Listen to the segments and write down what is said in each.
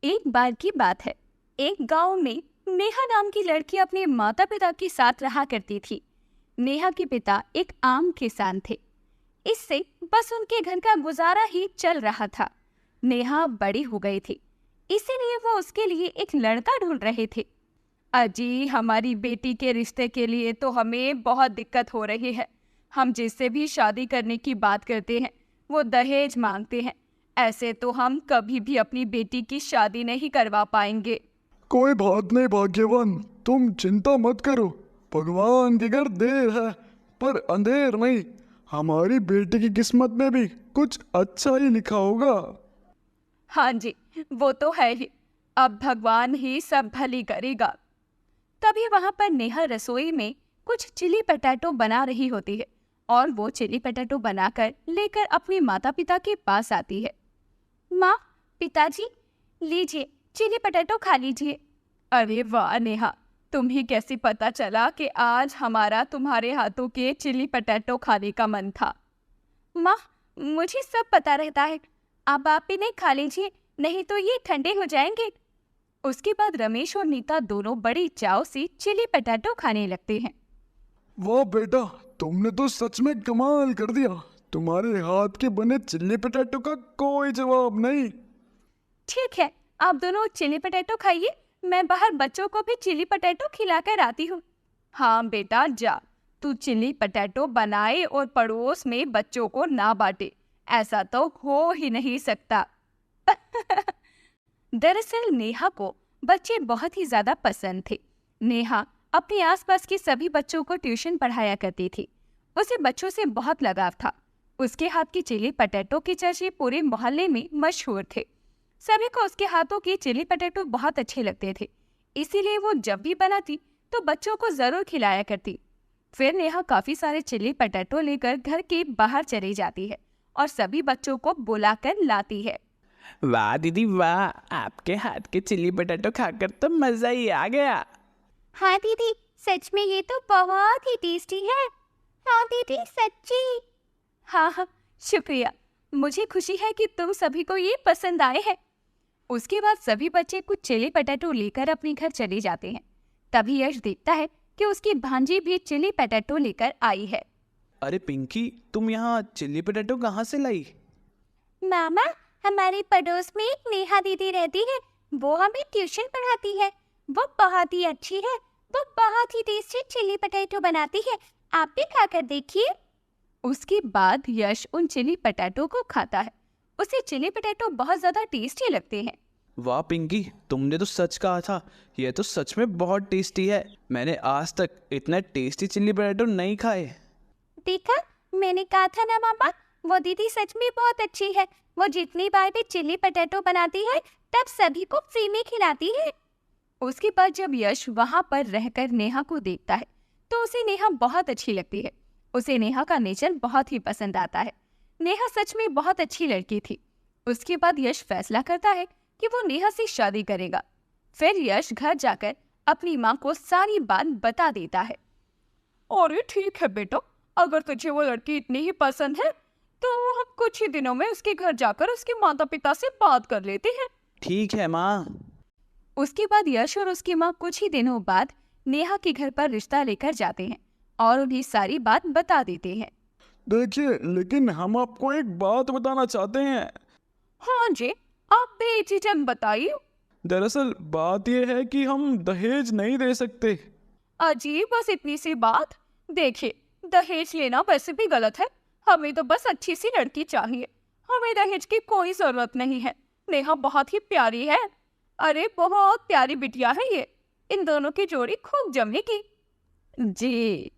एक बार की बात है। एक गांव में नेहा नाम की लड़की अपने माता पिता के साथ रहा करती थी। नेहा के पिता एक आम किसान थे। इससे बस उनके घर का गुजारा ही चल रहा था। नेहा बड़ी हो गई थी, इसीलिए वो उसके लिए एक लड़का ढूंढ रहे थे। अजी, हमारी बेटी के रिश्ते के लिए तो हमें बहुत दिक्कत हो रही है। हम जिससे भी शादी करने की बात करते हैं वो दहेज मांगते हैं। ऐसे तो हम कभी भी अपनी बेटी की शादी नहीं करवा पाएंगे। कोई बात नहीं भाग्यवान, तुम चिंता मत करो। भगवान के घर देर है पर अंधेर नहीं। हमारी बेटी की किस्मत में भी कुछ अच्छा ही लिखा होगा। हाँ जी, वो तो है ही। अब भगवान ही सब भली करेगा। तभी वहां पर नेहा रसोई में कुछ चिली पटाटो बना रही होती है और वो चिली पटाटो बनाकर लेकर अपने माता पिता के पास आती है। माँ, पिताजी, लीजिए चिली पटाटो खा लीजिए। अरे वाह नेहा, तुम्हें कैसे पता चला कि आज हमारा तुम्हारे हाथों के चिली पटाटो खाने का मन था? माँ, मुझे सब पता रहता है। अब आप इन्हें खा लीजिए, नहीं तो ये ठंडे हो जाएंगे। उसके बाद रमेश और नीता दोनों बड़ी चाव से चिली पटाटो खाने लगते हैं। वाह बेटा, तुमने तो सच में कमाल कर दिया। तुम्हारे हाथ के बने चिल्ली पटाटो का कोई जवाब नहीं। ठीक है, आप दोनों चिली पटेटो खाइए, मैं बाहर बच्चों को भी चिली पटेटो खिलाकर आती हूँ। हाँ बेटा जा, तू चिली पटेटो बनाए और पड़ोस में बच्चों को ना बांटे। ऐसा तो हो ही नहीं सकता। दरअसल नेहा को बच्चे बहुत ही ज्यादा पसंद थे। नेहा अपने आसपास के सभी बच्चों को ट्यूशन पढ़ाया करती थी। उसे बच्चों से बहुत लगाव था। उसके हाथ की चिली पटेटो के चर्चे पूरे मोहल्ले में मशहूर थे। सभी को उसके हाथों की चिली पटेटो बहुत अच्छे लगते थे, इसीलिए वो जब भी बनाती तो बच्चों को जरूर खिलाया करती। फिर नेहा काफी सारे चिली पटेटो लेकर घर के बाहर चली जाती है और सभी बच्चों को बुलाकर लाती है। वाह दीदी वाह, आपके हाथ के चिली पटाटो खाकर तो मजा ही आ गया। हाँ दीदी, सच में ये तो बहुत ही टेस्टी है। हाँ दीदी, सच्ची। हाँ, शुक्रिया। मुझे खुशी है कि तुम सभी को ये पसंद आए हैं। उसके बाद सभी बच्चे कुछ चिली पटेटो लेकर अपने घर चले जाते हैं। तभी यश देखता है कि उसकी भांजी भी चिली पटेटो लेकर आई है। अरे पिंकी, तुम यहाँ चिली पटाटो कहाँ से लाई? मामा, हमारे पड़ोस में एक नेहा दीदी रहती है। वो हमें ट्यूशन पढ़ाती है। वो बहुत ही अच्छी है। वो बहुत ही टेस्टी चिली पटेटो बनाती है। आप भी खाकर देखिए। उसके बाद यश उन चिली पटेटो को खाता है। उसे चिली पटेटो बहुत ज्यादा टेस्टी लगते हैं। वाह पिंकी, तुमने तो सच कहा था। यह तो सच में बहुत टेस्टी है। मैंने आज तक इतना टेस्टी चिली पटाटो नहीं खाए। देखा, मैंने कहा था ना मामा, वो दीदी सच में बहुत अच्छी है। वो जितनी बार भी चिली पटेटो बनाती है तब सभी को फ्री में खिलाती है। उसके बाद जब यश वहां पर रहकर नेहा को देखता है तो उसे नेहा बहुत अच्छी लगती है। उसे नेहा का नेचर बहुत ही पसंद आता है। नेहा सच में बहुत अच्छी लड़की थी। उसके बाद यश फैसला करता है कि वो नेहा से शादी करेगा। फिर यश घर जाकर अपनी माँ को सारी बात बता देता है। अरे ठीक है बेटा, अगर तुझे वो लड़की इतनी ही पसंद है तो हम कुछ ही दिनों में उसके घर जाकर उसके माता पिता से बात कर लेते हैं। ठीक है माँ। उसके बाद यश और उसकी माँ कुछ ही दिनों बाद नेहा के घर पर रिश्ता लेकर जाते हैं और उन्हें सारी बात बता देते हैं। देखिए, लेकिन हम आपको एक बात बताना चाहते हैं। हाँ जी, आप बेझिझक बताइए। दरअसल बात यह है कि हम दहेज नहीं दे सकते। अजीब, बस इतनी सी बात। देखिए, दहेज लेना वैसे भी गलत है। हमें तो बस अच्छी सी लड़की चाहिए। हमें दहेज की कोई जरूरत नहीं है। नेहा बहुत ही प्यारी है। अरे बहुत प्यारी बिटिया है ये। इन दोनों की जोड़ी खूब जमेगी। जी।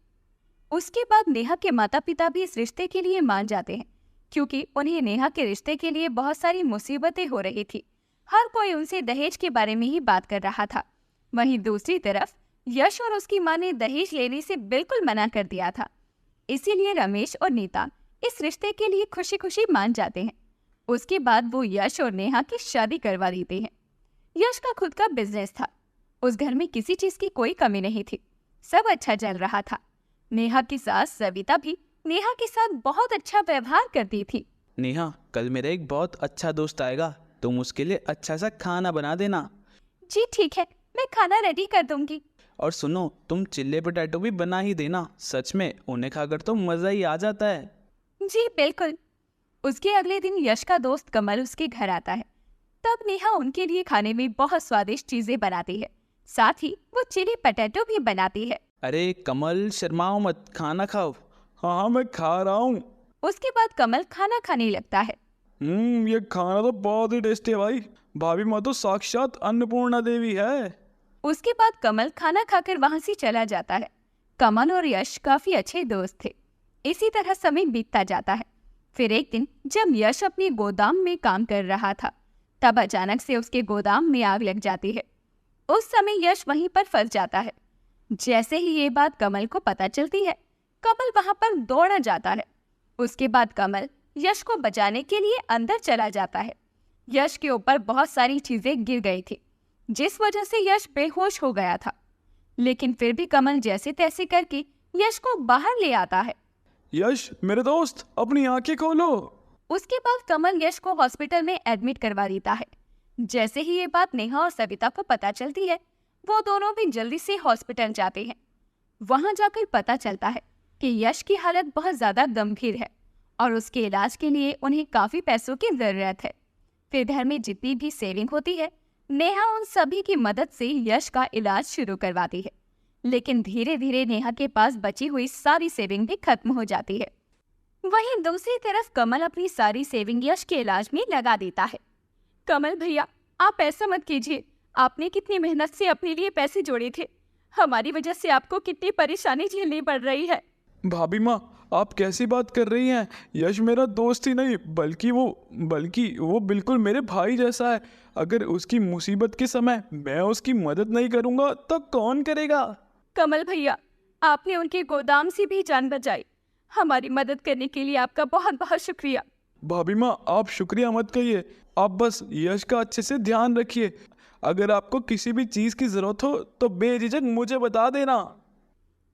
उसके बाद नेहा के माता पिता भी इस रिश्ते के लिए मान जाते हैं, क्योंकि उन्हें नेहा के रिश्ते के लिए बहुत सारी मुसीबतें हो रही थी। हर कोई उनसे दहेज के बारे में ही बात कर रहा था। वहीं दूसरी तरफ यश और उसकी माँ ने दहेज लेने से बिल्कुल मना कर दिया था। इसीलिए रमेश और नीता इस रिश्ते के लिए खुशी खुशी मान जाते हैं। उसके बाद वो यश और नेहा की शादी करवा देते हैं। यश का खुद का बिजनेस था। उस घर में किसी चीज की कोई कमी नहीं थी। सब अच्छा चल रहा था। नेहा की सास सविता भी नेहा के साथ बहुत अच्छा व्यवहार करती थी। नेहा, कल मेरा एक बहुत अच्छा दोस्त आएगा। तुम उसके लिए अच्छा सा खाना बना देना। जी ठीक है, मैं खाना रेडी कर दूंगी। और सुनो, तुम चिल्ले पोटैटो भी बना ही देना। सच में उन्हें खाकर तो मज़ा ही आ जाता है। जी बिल्कुल। उसके अगले दिन यश का दोस्त कमल उसके घर आता है। तब नेहा उनके लिए खाने में बहुत स्वादिष्ट चीजें बनाती है, साथ ही वो चिली पटेटो भी बनाती है। अरे कमल, शर्माओ मत, खाना खाओ। हाँ हाँ, मैं खा रहा हूँ। उसके बाद कमल खाना खाने लगता है। ये खाना तो बहुत ही टेस्टी है भाई। भाभी माँ तो साक्षात अन्नपूर्णा देवी है। उसके बाद कमल खाना खाकर वहां से चला जाता है। कमल और यश काफी अच्छे दोस्त थे। इसी तरह समय बीतता जाता है। फिर एक दिन जब यश अपने गोदाम में काम कर रहा था, तब अचानक से उसके गोदाम में आग लग जाती है। उस समय यश वहीं पर फंस जाता है। जैसे ही ये बात कमल को पता चलती है, कमल वहां पर दौड़ा जाता है। उसके बाद कमल यश को बचाने के लिए अंदर चला जाता है। यश के ऊपर बहुत सारी चीजें गिर गई थी, जिस वजह से यश बेहोश हो गया था। लेकिन फिर भी कमल जैसे तैसे करके यश को बाहर ले आता है। यश मेरे दोस्त, अपनी आंखें खोलो। उसके बाद कमल यश को हॉस्पिटल में एडमिट करवा देता है। जैसे ही ये बात नेहा और सविता को पता चलती है, वो दोनों भी जल्दी से हॉस्पिटल जाते हैं। वहां जाकर पता चलता है कि यश की हालत बहुत ज्यादा गंभीर है और उसके इलाज के लिए उन्हें काफी पैसों की जरूरत है। फिर घर में जितनी भी सेविंग होती है, नेहा उन सभी की मदद से यश का इलाज शुरू करवाती है। लेकिन धीरे धीरे नेहा के पास बची हुई सारी सेविंग भी खत्म हो जाती है। वहीं दूसरी तरफ कमल अपनी सारी सेविंग यश के इलाज में लगा देता है। कमल भैया, आप ऐसा मत कीजिए। आपने कितनी मेहनत से अपने लिए पैसे जोड़े थे। हमारी वजह से आपको कितनी परेशानी झेलनी पड़ रही है। भाभी माँ, आप कैसी बात कर रही हैं? यश मेरा दोस्त ही नहीं, बल्कि वो बिल्कुल मेरे भाई जैसा है। अगर उसकी मुसीबत के समय मैं उसकी मदद नहीं करूँगा तो कौन करेगा? कमल भैया, आपने उनके गोदाम से भी जान बचाई। हमारी मदद करने के लिए आपका बहुत बहुत शुक्रिया। भाभी माँ, आप शुक्रिया मत कहिए। आप बस यश का अच्छे से ध्यान रखिए। अगर आपको किसी भी चीज़ की ज़रूरत हो तो बेझिझक मुझे बता देना।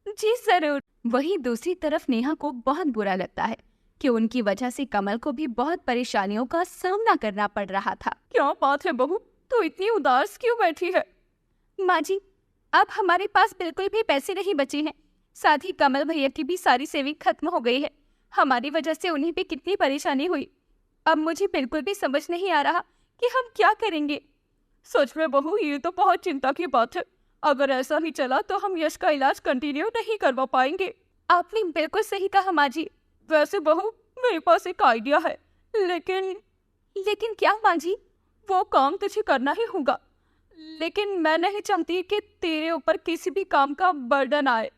जी जरूर। वहीं दूसरी तरफ नेहा को बहुत बुरा लगता है कि उनकी वजह से कमल को भी बहुत परेशानियों का सामना करना पड़ रहा था। क्या बात है बहू, तो इतनी उदास क्यों बैठी है? माँ जी, अब हमारे पास बिल्कुल भी पैसे नहीं बचे हैं। साथ ही कमल भैया की भी सारी सेविंग खत्म हो गई है। हमारी वजह से उन्हें भी कितनी परेशानी हुई। अब मुझे बिल्कुल भी समझ नहीं आ रहा कि हम क्या करेंगे। सच में बहू, ये तो बहुत चिंता की बात है। अगर ऐसा ही चला तो हम यश का इलाज कंटिन्यू नहीं करवा पाएंगे। आपने बिल्कुल सही कहा माँ जी। वैसे बहू, मेरे पास एक आइडिया है, लेकिन क्या माँ जी? वो काम तुझे करना ही होगा, लेकिन मैं नहीं चाहती कि तेरे ऊपर किसी भी काम का बर्डन आए।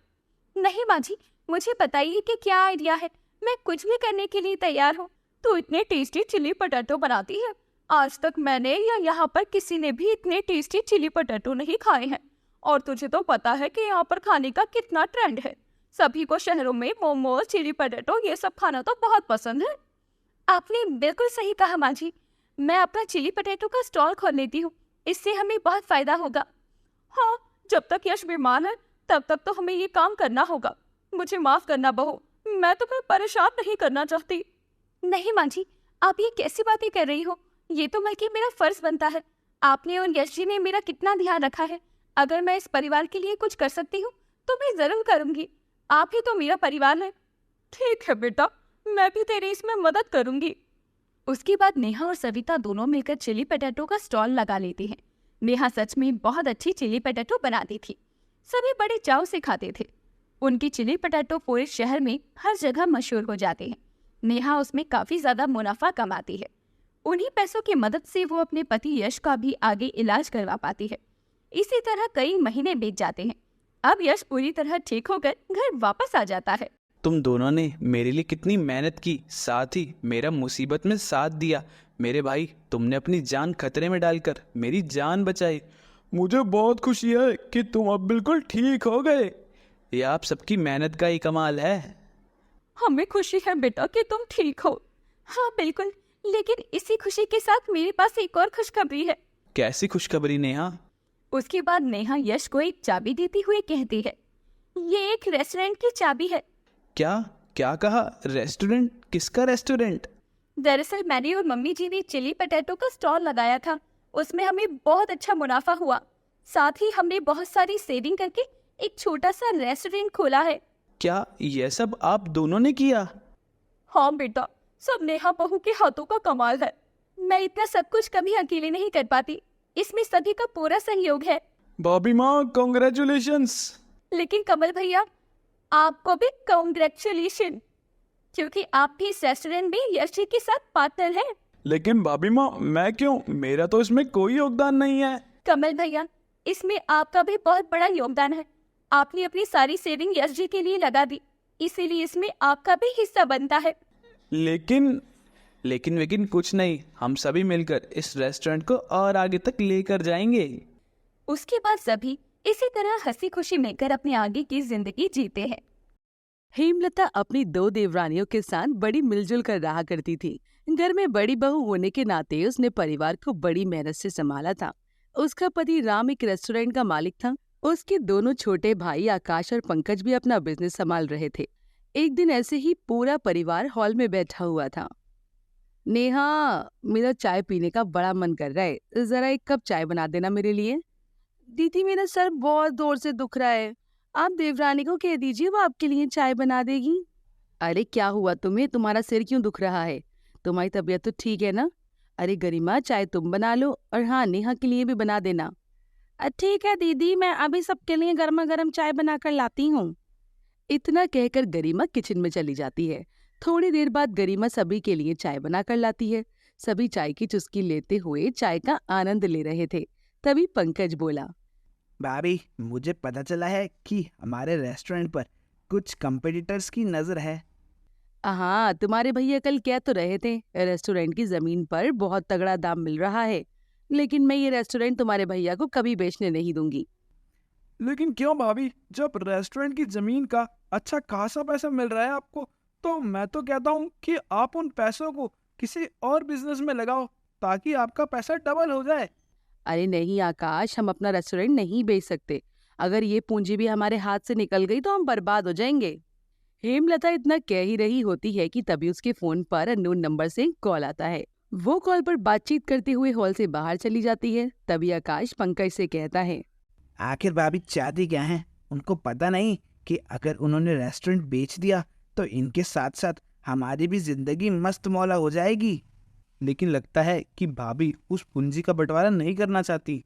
नहीं माँ जी, मुझे बताइए कि क्या आइडिया है। मैं कुछ भी करने के लिए तैयार हूँ। तू इतने टेस्टी चिली पोटैटो बनाती है। आज तक मैंने या यहाँ पर किसी ने भी इतने टेस्टी चिली पोटैटो नहीं खाए हैं। और तुझे तो पता है कि यहाँ पर खाने का कितना ट्रेंड है। सभी को शहरों में मोमोज, चिली पोटैटो, ये सब खाना तो बहुत पसंद है। आपने बिल्कुल सही कहा माँ जी। मैं अपना चिली पोटैटो का स्टॉल खोल लेती हूँ। इससे हमें बहुत फायदा होगा। हाँ, जब तक यश बीमार है तब तक तो हमें ये काम करना होगा। मुझे माफ करना बहू, मैं तुम्हें परेशान नहीं करना चाहती। नहीं माँ जी, आप ये कैसी बातें कर रही हो? ये तो बल्कि मेरा फर्ज बनता है। आपने और यश जी ने मेरा कितना ध्यान रखा है। अगर मैं इस परिवार के लिए कुछ कर सकती हूँ तो मैं जरूर करूँगी। आप ही तो मेरा परिवार है। ठीक है बेटा, मैं भी तेरी इसमें मदद करूँगी। उसके बाद नेहा और सविता दोनों मिलकर चिली पोटैटो का स्टॉल लगा लेती हैं। नेहा सच में बहुत अच्छी चिली पोटैटो बनाती थी। सभी बड़े चाव से खाते थे। उनकी चिली पोटैटो पूरे शहर में हर जगह मशहूर हो जाते हैं। नेहा उसमें काफी ज्यादा मुनाफा कमाती है। उन्हीं पैसों की मदद से वो अपने पति यश का भी आगे इलाज करवा पाती है। इसी तरह कई महीने बीत जाते हैं। अब यश पूरी तरह ठीक होकर घर वापस आ जाता है। तुम दोनों ने मेरे लिए कितनी मेहनत की, साथ ही मेरा मुसीबत में साथ दिया। मेरे भाई, तुमने अपनी जान खतरे में डालकर मेरी जान बचाई। मुझे बहुत खुशी है कि तुम अब बिल्कुल ठीक हो गए। ये आप सबकी मेहनत का ही कमाल है। हमें खुशी है बेटा कि तुम ठीक हो। हाँ बिल्कुल, लेकिन इसी खुशी के साथ मेरे पास एक और खुशखबरी है। कैसी खुशखबरी नेहा? उसके बाद नेहा यश को एक चाबी देती हुए कहती है, ये एक रेस्टोरेंट की चाबी है। क्या क्या कहा? रेस्टोरेंट? किसका रेस्टोरेंट? दरअसल मैंने और मम्मी जी ने चिली पटेटो का स्टॉल लगाया था। उसमें हमें बहुत अच्छा मुनाफा हुआ। साथ ही हमने बहुत सारी सेविंग करके एक छोटा सा रेस्टोरेंट खोला है। क्या यह सब आप दोनों ने किया? हाँ बेटा, सब नेहा बहू के हाथों का कमाल है। मैं इतना सब कुछ कभी अकेले नहीं कर पाती, इसमें सभी का पूरा सहयोग है। भाभी माँ, कॉन्ग्रेचुलेशंस। लेकिन कमल भैया, आपको भी कॉन्ग्रेचुलेशन, क्योंकि आप भी इस रेस्टोरेंट में यश जी के साथ पार्टनर हैं। लेकिन भाभी माँ, मैं क्यों? मेरा तो इसमें कोई योगदान नहीं है। कमल भैया, इसमें आपका भी बहुत बड़ा योगदान है। आपने अपनी सारी सेविंग यश जी के लिए लगा दी, इसीलिए इसमें आपका भी हिस्सा बनता है। लेकिन कुछ नहीं, हम सभी मिलकर इस रेस्टोरेंट को और आगे तक लेकर जाएंगे। उसके बाद सभी इसी तरह हंसी खुशी मिलकर अपनी आगे की जिंदगी जीते हैं। हेमलता अपनी 2 देवरानियों के साथ बड़ी मिलजुल कर रहा करती थी। घर में बड़ी बहू होने के नाते उसने परिवार को बड़ी मेहनत से संभाला था। उसका पति राम एक रेस्टोरेंट का मालिक था। उसके दोनों छोटे भाई आकाश और पंकज भी अपना बिजनेस संभाल रहे थे। एक दिन ऐसे ही पूरा परिवार हॉल में बैठा हुआ था। नेहा, मेरा चाय पीने का बड़ा मन कर रहा है, जरा एक कप चाय बना देना मेरे लिए। दीदी, मेरा सर बहुत जोर से दुख रहा है, आप देवरानी को कह दीजिए, वो आपके लिए चाय बना देगी। अरे क्या हुआ तुम्हें? तुम्हारा सिर क्यों दुख रहा है? तुम्हारी तबीयत तो ठीक है ना? अरे गरिमा, चाय तुम बना लो और हाँ, नेहा के लिए भी बना देना। ठीक है दीदी, मैं अभी सबके लिए गर्मा गर्म चाय बनाकर लाती हूँ। इतना कहकर गरिमा किचन में चली जाती है। थोड़ी देर बाद गरिमा सभी के लिए चाय बनाकर लाती है। सभी चाय की चुस्की लेते हुए चाय का आनंद ले रहे थे। तभी पंकज बोला, भाभी, मुझे पता चला है कि हमारे रेस्टोरेंट पर कुछ कंपटीटर्स की नज़र है। हाँ, तुम्हारे भैया कल कह तो रहे थे रेस्टोरेंट की जमीन पर बहुत तगड़ा दाम मिल रहा है, लेकिन मैं ये रेस्टोरेंट तुम्हारे भैया को कभी बेचने नहीं दूंगी। लेकिन क्यों भाभी? जब रेस्टोरेंट की जमीन का अच्छा खासा पैसा मिल रहा है आपको, तो मैं तो कहता हूँ कि आप उन पैसों को किसी और बिजनेस में लगाओ, ताकि आपका पैसा डबल हो जाए। अरे नहीं आकाश, हम अपना रेस्टोरेंट नहीं बेच सकते। अगर ये पूंजी भी हमारे हाथ से निकल गई तो हम बर्बाद हो जाएंगे। हेमलता इतना कह ही रही होती है कि तभी उसके फोन पर अननोन नंबर से कॉल आता है। वो कॉल पर बातचीत करते हुए हॉल से बाहर चली जाती है। तभी आकाश पंकज से कहता है, आखिर भाभी चाहती क्या हैं? उनको पता नहीं कि अगर उन्होंने रेस्टोरेंट बेच दिया तो इनके साथ साथ हमारी भी जिंदगी मस्त मौला हो जाएगी। लेकिन लगता है कि भाभी उस पूंजी का बंटवारा नहीं करना चाहती।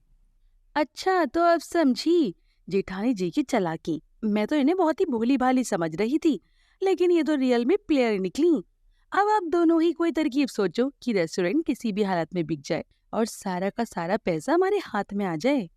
अच्छा तो अब समझी जेठानी जी की चालाकी। मैं तो इन्हें बहुत ही भोली भाली समझ रही थी, लेकिन ये तो रियल में प्लेयर निकली। अब आप दोनों ही कोई तरकीब सोचो कि रेस्टोरेंट किसी भी हालत में बिक जाए और सारा का सारा पैसा हमारे हाथ में आ जाए।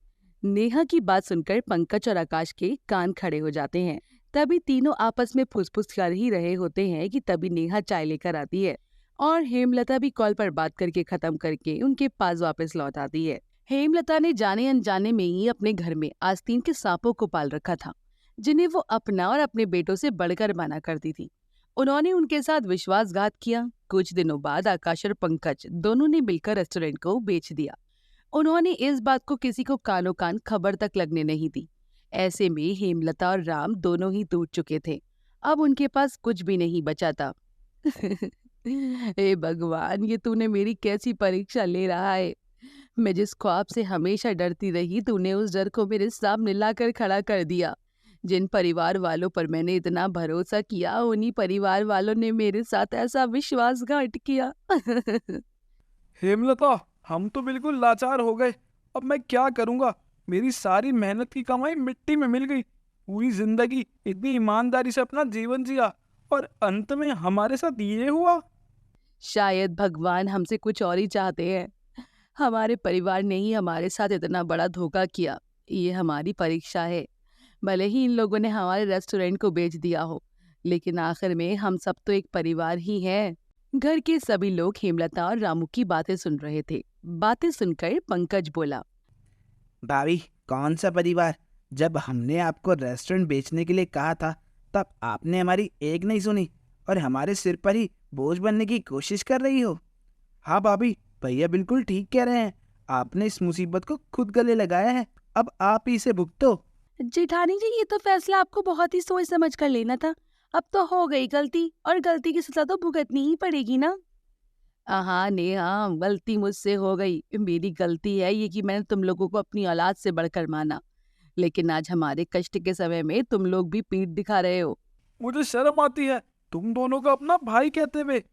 नेहा की बात सुनकर पंकज और आकाश के कान खड़े हो जाते हैं। तभी तीनों आपस में फुसफुस कर ही रहे होते हैं कि तभी नेहा चाय लेकर आती है और हेमलता भी कॉल पर बात करके खत्म करके उनके पास वापस लौट आती है। हेमलता ने जाने अनजाने में ही अपने घर में आस्तीन के सांपों को पाल रखा था, जिन्हें वो अपना और अपने बेटों से बढ़कर माना करती थी। उन्होंने उनके साथ विश्वासघात किया। कुछ दिनों बाद आकाश और पंकज दोनों ने मिलकर रेस्टोरेंट को बेच दिया। उन्होंने इस बात को किसी को कानो कान खबर तक लगने नहीं दी। ऐसे में हेमलता और राम दोनों ही टूट चुके थे। अब उनके पास कुछ भी नहीं बचा था। हे भगवान, ये तूने मेरी कैसी परीक्षा ले रहा है। मैं जिस ख्वाब से हमेशा डरती रही, तूने उस डर को मेरे सामने लाकर खड़ा कर दिया। जिन परिवार वालों पर मैंने इतना भरोसा किया, उन्हीं परिवार वालों ने मेरे साथ ऐसा विश्वासघात किया। हेमलता, हम तो बिल्कुल लाचार हो गए। अब मैं क्या करूँगा? मेरी सारी मेहनत की कमाई मिट्टी में मिल गई। पूरी जिंदगी इतनी ईमानदारी से अपना जीवन जिया और अंत में हमारे साथ ये हुआ। शायद भगवान हमसे कुछ और ही चाहते हैं। हमारे परिवार ने ही हमारे साथ इतना बड़ा धोखा किया। ये हमारी परीक्षा है। भले ही इन लोगों ने हमारे रेस्टोरेंट को बेच दिया हो, लेकिन आखिर में हम सब तो एक परिवार ही हैं। घर के सभी लोग हेमलता और रामू की बातें सुन रहे थे। बातें सुनकर पंकज बोला, भाभी, कौन सा परिवार? जब हमने आपको रेस्टोरेंट बेचने के लिए कहा था, तब आपने हमारी एक नहीं सुनी और हमारे सिर पर ही बोझ बनने की कोशिश कर रही हो। हाँ भाभी, भैया बिल्कुल ठीक कह रहे हैं। आपने इस मुसीबत को खुद गले लगाया है, अब आप ही इसे भुगतो। जेठानी जी, ये तो फैसला आपको बहुत ही सोच समझ कर लेना था। अब तो हो गई गलती और गलती की सजा तो भुगतनी ही पड़ेगी ना। हाँ नेहा, गलती मुझसे हो गई। मेरी गलती है ये कि मैंने तुम लोगों को अपनी औलाद से बढ़कर माना। लेकिन आज हमारे कष्ट के समय में तुम लोग भी पीठ दिखा रहे हो। मुझे शर्म आती है तुम दोनों को अपना भाई कहते हुए।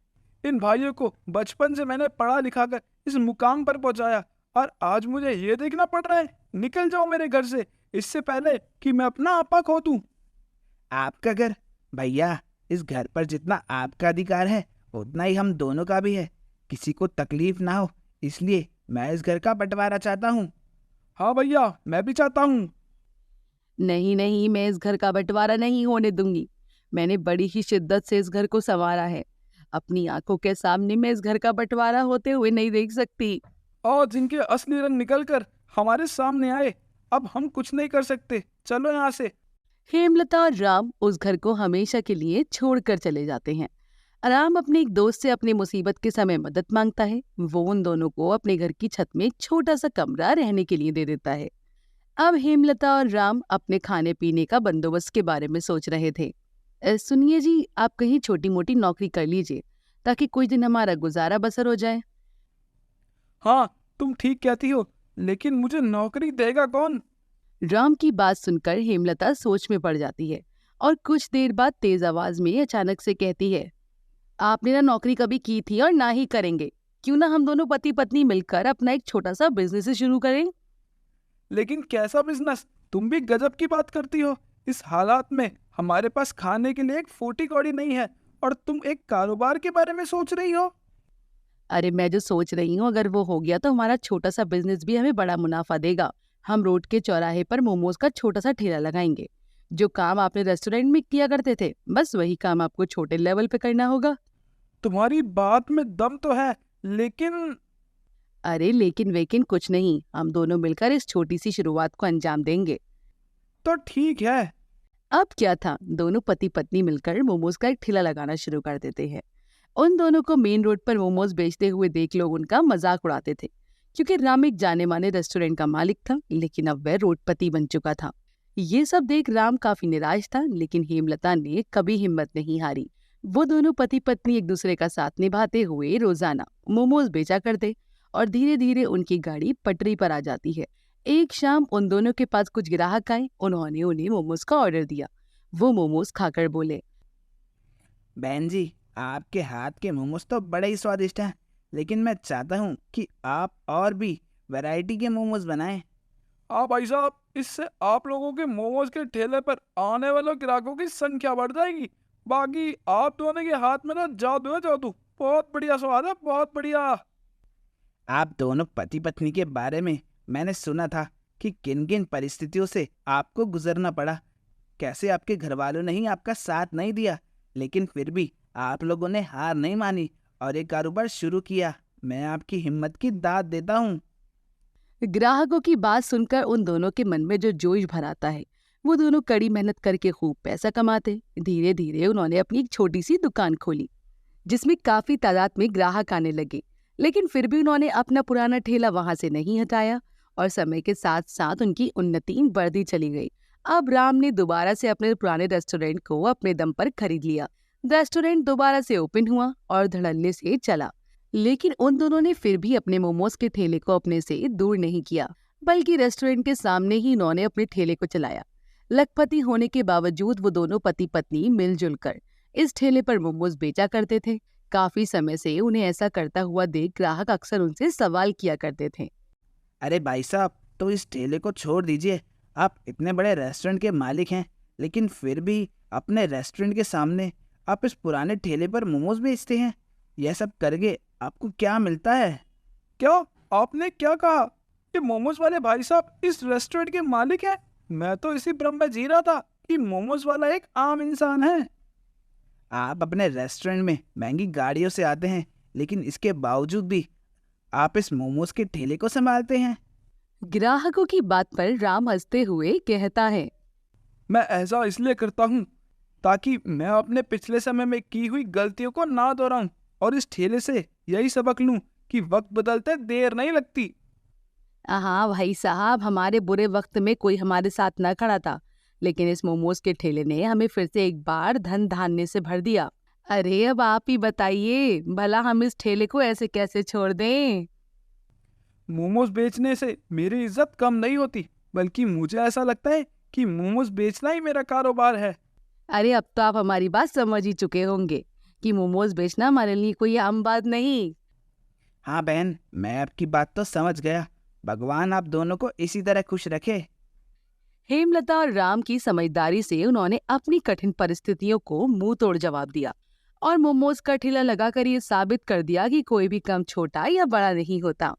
इन भाइयों को बचपन से मैंने पढ़ा लिखा कर इस मुकाम पर पहुंचाया, और आज मुझे ये देखना पड़ रहा है। निकल जाओ मेरे घर से, इससे पहले कि मैं अपना आपा खो दूं। आपका घर? भैया, इस घर पर जितना आपका अधिकार है उतना ही हम दोनों का भी है। किसी को तकलीफ ना हो, इसलिए मैं इस घर का बंटवारा चाहता हूँ। हाँ भैया, मैं भी चाहता हूँ। नहीं नहीं, मैं इस घर का बंटवारा नहीं होने दूंगी। मैंने बड़ी ही शिद्दत से इस घर को संवारा है। अपनी आंखों के सामने मैं इस घर का बंटवारा होते हुए नहीं देख सकती। और जिनके असली रंग निकल कर हमारे सामने आए, अब हम कुछ नहीं कर सकते। चलो यहाँ से। हेमलता और राम उस घर को हमेशा के लिए छोड़कर चले जाते हैं। राम अपने एक दोस्त से अपनी मुसीबत के समय मदद मांगता है। वो उन दोनों को अपने घर की छत में एक छोटा सा कमरा रहने के लिए दे देता है। अब हेमलता और राम अपने खाने पीने का बंदोबस्त के बारे में सोच रहे थे। सुनिए जी, आप कहीं छोटी मोटी नौकरी कर लीजिए ताकि कुछ दिन हमारा गुजारा बसर हो जाए। हाँ, तुम ठीक कहती हो, लेकिन मुझे नौकरी देगा कौन? राम की बात सुनकर हेमलता सोच में पड़ जाती है और कुछ देर बाद तेज आवाज में अचानक से कहती है, आपने ना नौकरी कभी की थी और ना ही करेंगे। क्यों ना हम दोनों पति पत्नी मिलकर अपना एक छोटा सा बिजनेस शुरू करें। लेकिन कैसा बिजनेस? तुम भी गजब की बात करती हो। इस हालात में हमारे पास खाने के लिए एक फूटी कौड़ी नहीं है, और तुम एक कारोबार के बारे में सोच रही हो। अरे मैं जो सोच रही हूँ, अगर वो हो गया तो हमारा छोटा सा बिजनेस भी हमें बड़ा मुनाफा देगा। हम रोड के चौराहे पर मोमोज का छोटा सा ठेला लगाएंगे। जो काम आपने रेस्टोरेंट में किया करते थे, बस वही काम आपको छोटे लेवल पे करना होगा। तुम्हारी बात में दम तो है, लेकिन अरे लेकिन वेकिन कुछ नहीं, हम दोनों मिलकर इस छोटी सी शुरुआत को अंजाम देंगे। तो ठीक है। अब क्या था, दोनों पति पत्नी मिलकर मोमोज का एक ठेला लगाना शुरू कर देते हैं। उन दोनों को मेन रोड पर मोमोज बेचते हुए देख लोग उनका मजाक उड़ाते थे, क्योंकि राम एक जाने माने रेस्टोरेंट का मालिक था, लेकिन अब वह रोडपति बन चुका था। ये सब देख राम काफी निराश था, लेकिन हेमलता ने कभी हिम्मत नहीं हारी। वो दोनों पति पत्नी एक दूसरे का साथ निभाते हुए रोजाना मोमोज बेचा करते, और धीरे धीरे उनकी गाड़ी पटरी पर आ जाती है। एक शाम उन दोनों के पास कुछ ग्राहक आए। उन्होंने उन्हें मोमोज का ऑर्डर दिया। वो मोमोज खाकर बोले, बहन जी, आपके हाथ के मोमोज तो बड़े ही स्वादिष्ट हैं, लेकिन मैं चाहता हूँ कि आप और भी वैरायटी के मोमोज बनाएं। भाई साहब, इससे आप लोगों के मोमोज के ठेले पर आने वाले ग्राहकों की संख्या बढ़ जाएगी। बाकी आप दोनों के हाथ में ना जादू है, जादू। बहुत बढ़िया स्वाद है, बहुत बढ़िया। आप दोनों पति पत्नी के बारे में मैंने सुना था कि किन किन परिस्थितियों से आपको गुजरना पड़ा, कैसे आपके घर वालों ने ही आपका साथ नहीं दिया, लेकिन फिर भी आप लोगों ने हार नहीं मानी और एक कारोबार शुरू किया। मैं आपकी हिम्मत की दाद देता हूँ। ग्राहकों की बात सुनकर उन दोनों के मन में जो जोश भर आता है, वो दोनों कड़ी मेहनत करके खूब पैसा कमाते। धीरे धीरे उन्होंने अपनी एक छोटी सी दुकान खोली, जिसमें काफी तादाद में ग्राहक आने लगे। लेकिन फिर भी उन्होंने अपना पुराना ठेला वहां से नहीं हटाया, और समय के साथ साथ उनकी उन्नति बढ़ती चली गई। अब राम ने दोबारा से अपने पुराने रेस्टोरेंट को अपने दम पर खरीद लिया। रेस्टोरेंट दोबारा से ओपन हुआ और धड़ल्ले से चला। लेकिन उन दोनों ने फिर भी अपने मोमोज के ठेले को अपने से दूर नहीं किया, बल्कि रेस्टोरेंट के सामने ही उन्होंने अपने ठेले को चलाया। लखपति होने के बावजूद वो दोनों पति पत्नी मिलजुल कर इस ठेले पर मोमोज बेचा करते थे। काफी समय से उन्हें ऐसा करता हुआ देख ग्राहक अक्सर उनसे सवाल किया करते थे, अरे भाई साहब, तो इस ठेले को छोड़ दीजिए। आप इतने बड़े रेस्टोरेंट के मालिक हैं, लेकिन फिर भी अपने रेस्टोरेंट के सामने आप इस पुराने ठेले पर मोमोज बेचते हैं। यह सब करके आपको क्या मिलता है? क्या आपने क्या कहा? ये मोमोज वाले भाई साहब इस रेस्टोरेंट के मालिक हैं? मैं तो इसी भ्रम में जी रहा था कि मोमोज वाला एक आम इंसान है। आप अपने रेस्टोरेंट में महंगी गाड़ियों से आते हैं, लेकिन इसके बावजूद भी आप इस मोमोज के ठेले को संभालते हैं। ग्राहकों की बात पर राम हंसते हुए कहता है, मैं ऐसा इसलिए करता हूँ ताकि मैं अपने पिछले समय में की हुई गलतियों को ना दोहराऊं, और इस ठेले से यही सबक लूं कि वक्त बदलते देर नहीं लगती। हाँ भाई साहब, हमारे बुरे वक्त में कोई हमारे साथ न खड़ा था, लेकिन इस मोमोज के ठेले ने हमें फिर से एक बार धन धान्य से भर दिया। अरे अब आप ही बताइए, भला हम इस ठेले को ऐसे कैसे छोड़ दें? मोमोज बेचने से मेरी इज्जत कम नहीं होती, बल्कि मुझे ऐसा लगता है कि मोमोज बेचना ही मेरा कारोबार है। अरे अब तो आप हमारी बात समझ ही चुके होंगे कि मोमोज बेचना हमारे लिए कोई आम बात नहीं। हाँ बहन, मैं आपकी बात तो समझ गया। भगवान आप दोनों को इसी तरह खुश रखे। हेमलता और राम की समझदारी से उन्होंने अपनी कठिन परिस्थितियों को मुंह तोड़ जवाब दिया और मोमोज का ठेला लगाकर ये साबित कर दिया कि कोई भी कम छोटा या बड़ा नहीं होता।